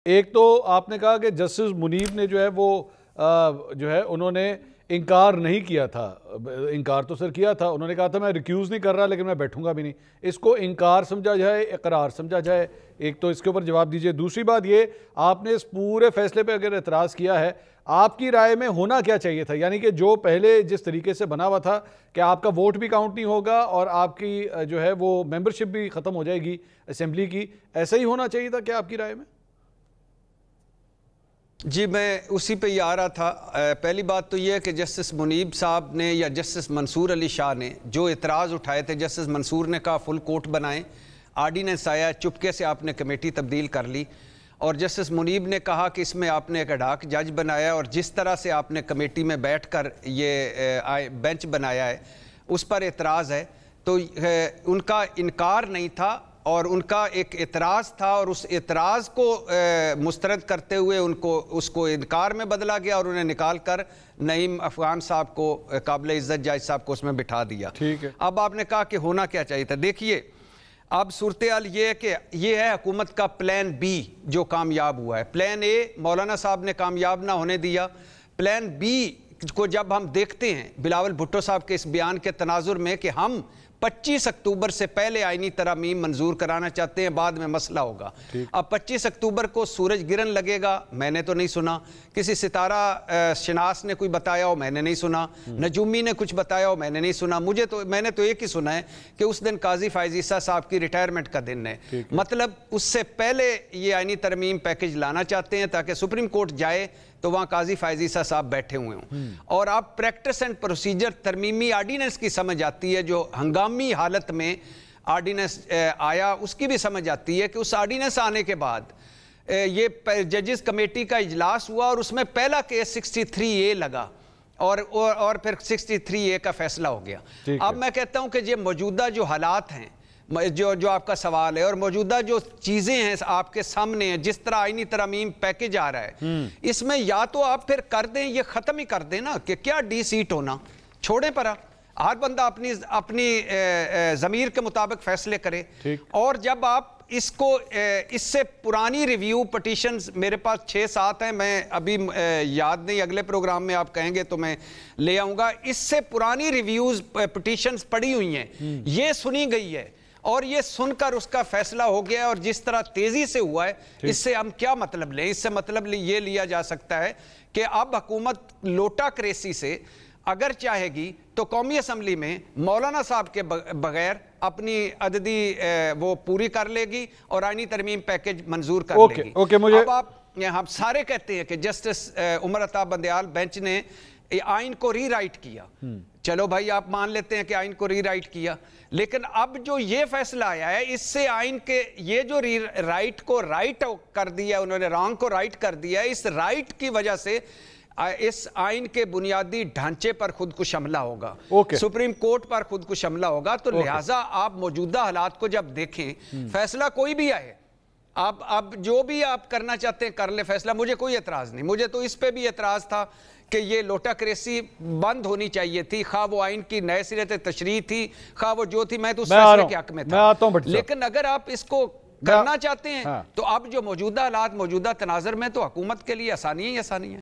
ایک تو آپ نے کہا کہ جسٹس منیب نے جو ہے وہ انہوں نے انکار نہیں کیا تھا. انکار تو سر کیا تھا, انہوں نے کہا تھا میں ریکیوز نہیں کر رہا لیکن میں بیٹھوں گا بھی نہیں. اس کو انکار سمجھا جائے اقرار سمجھا جائے؟ ایک تو اس کے اوپر جواب دیجئے. دوسری بات یہ, آپ نے اس پورے فیصلے پہ اگر اعتراض کیا ہے, آپ کی رائے میں ہونا کیا چاہیے تھا؟ یعنی کہ جو پہلے جس طریقے سے بنا ہوا تھا کہ آپ کا ووٹ بھی کاؤنٹ نہیں ہوگا اور آپ کی جو ہے وہ ممبرشپ بھی ختم ہو جائے گی اسمبلی کی, ایسا ہی ہونا چاہیے تھا کیا آپ کی رائے میں؟ جی میں اسی پہ ہی آ رہا تھا. پہلی بات تو یہ ہے کہ جسٹس منیب صاحب نے یا جسٹس منصور علی شاہ نے جو اعتراض اٹھائے تھے, جسٹس منصور نے کہا فل کوٹ بنائیں, آرڈیننس آیا, چپکے سے آپ نے کمیٹی تبدیل کر لی, اور جسٹس منیب نے کہا کہ اس میں آپ نے ایک اڈاک جج بنایا اور جس طرح سے آپ نے کمیٹی میں بیٹھ کر یہ بینچ بنایا ہے اس پر اعتراض ہے. تو ان کا انکار نہیں تھا اور ان کا ایک اعتراض تھا, اور اس اعتراض کو مسترد کرتے ہوئے اس کو انکار میں بدلا گیا اور انہیں نکال کر نعیم افغان صاحب کو, قابل عزت جج صاحب کو اس میں بٹھا دیا. اب آپ نے کہا کہ ہونا کیا چاہیے تھا. دیکھیے اب صورتحال یہ ہے کہ یہ ہے حکومت کا پلان بی جو کامیاب ہوا ہے. پلان اے مولانا صاحب نے کامیاب نہ ہونے دیا. پلان بی کو جب ہم دیکھتے ہیں بلاول بھٹو صاحب کے اس بیان کے تناظر میں کہ ہم 25 اکتوبر سے پہلے آئینی ترامیم منظور کرانا چاہتے ہیں, بعد میں مسئلہ ہوگا. اب 25 اکتوبر کو سورج گرہن لگے گا, میں نے تو نہیں سنا. کسی ستارہ شناس نے کوئی بتایا ہو, میں نے نہیں سنا. نجومی نے کچھ بتایا ہو, میں نے نہیں سنا. میں نے تو ایک ہی سنا ہے کہ اس دن قاضی فائز عیسیٰ صاحب کی ریٹائرمنٹ کا دن ہے. مطلب اس سے پہلے یہ آئینی ترمیم پیکج لانا چاہتے ہیں تاکہ سپریم کورٹ جائے تو وہاں قاضی فائز عیسیٰ صاحب بیٹھے ہوئے ہوں. اور آپ پریکٹس اینڈ پروسیجر ترمیمی آرڈیننس کی سمجھ آتی ہے, جو ہنگامی حالت میں آرڈیننس آیا اس کی بھی سمجھ آتی ہے کہ اس آرڈیننس آنے کے بعد یہ ججز کمیٹی کا اجلاس ہوا اور اس میں پہلا کیس 63A لگا اور پھر 63A کا فیصلہ ہو گیا. اب میں کہتا ہوں کہ یہ موجودہ جو حالات ہیں, جو آپ کا سوال ہے, اور موجودہ جو چیزیں ہیں آپ کے سامنے ہیں, جس طرح آئینی ترامیم پیکج آ رہا ہے, اس میں یا تو آپ پھر کر دیں, یہ ختم ہی کر دیں نا کہ کیا ڈی سیٹ ہونا, چھوڑیں پرا, ہر بندہ اپنی ضمیر کے مطابق فیصلے کرے. اور جب آپ اس کو اس سے پرانی ریویو پٹیشنز میرے پاس 6-7 ہیں, میں ابھی یاد نہیں, اگلے پروگرام میں آپ کہیں گے تو میں لے آؤں گا. اس سے پرانی ریویوز پٹیشنز پڑی ہوئی ہیں, یہ سنی گئی ہے اور یہ سن کر اس کا فیصلہ ہو گیا. اور جس طرح تیزی سے ہوا ہے, اس سے ہم کیا مطلب لیں؟ اس سے مطلب یہ لیا جا سکتا ہے کہ اب حکومت لوٹا کریسی سے اگر چاہے گی تو قومی اسمبلی میں مولانا صاحب کے بغیر اپنی عددی وہ پوری کر لے گی اور آئینی ترمیم پیکج منظور کر لے گی. اب ہم سارے کہتے ہیں کہ جسٹس عمر عطا بندیال بینچ نے آئین کو ری رائٹ کیا. چلو بھائی آپ مان لیتے ہیں کہ آئین کو ری رائٹ کیا, لیکن اب جو یہ فیصلہ آیا ہے اس سے آئین کے یہ جو ری رائٹ کو رائٹ کر دیا, انہوں نے رانگ کو رائٹ کر دیا, اس رائٹ کی وجہ سے اس آئین کے بنیادی ڈھانچے پر خودکش حملہ ہوگا, سپریم کورٹ پر خودکش حملہ ہوگا. تو لہٰذا آپ موجودہ حالات کو جب دیکھیں, فیصلہ کوئی بھی آئے, اب جو بھی آپ کرنا چاہتے ہیں کر لیں فیصلہ, مجھے کوئی اعتراض نہیں. مجھے تو اس پہ بھی اعتراض تھا کہ یہ لوٹا کریسی بند ہونی چاہیے تھی, خواہ وہ آئین کی نئے سرے سے تشریح تھی, خواہ وہ جو تھی, میں تو اس فیصلے کے حق میں تھا. لیکن اگر آپ اس کو کرنا چاہتے ہیں تو اب جو موجودہ حالات موجودہ تناظر میں تو حکومت کے لیے آسانی ہی آسانی ہے.